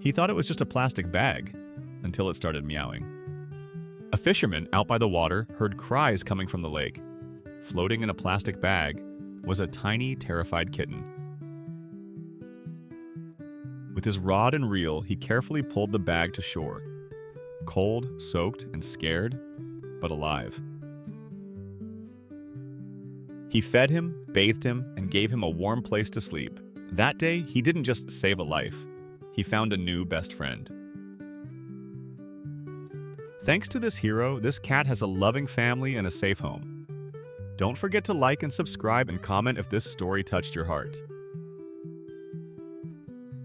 He thought it was just a plastic bag, until it started meowing. A fisherman out by the water heard cries coming from the lake. Floating in a plastic bag was a tiny, terrified kitten. With his rod and reel, he carefully pulled the bag to shore. Cold, soaked, and scared, but alive. He fed him, bathed him, and gave him a warm place to sleep. That day, he didn't just save a life. He found a new best friend. Thanks to this hero, this cat has a loving family and a safe home. Don't forget to like and subscribe and comment if this story touched your heart.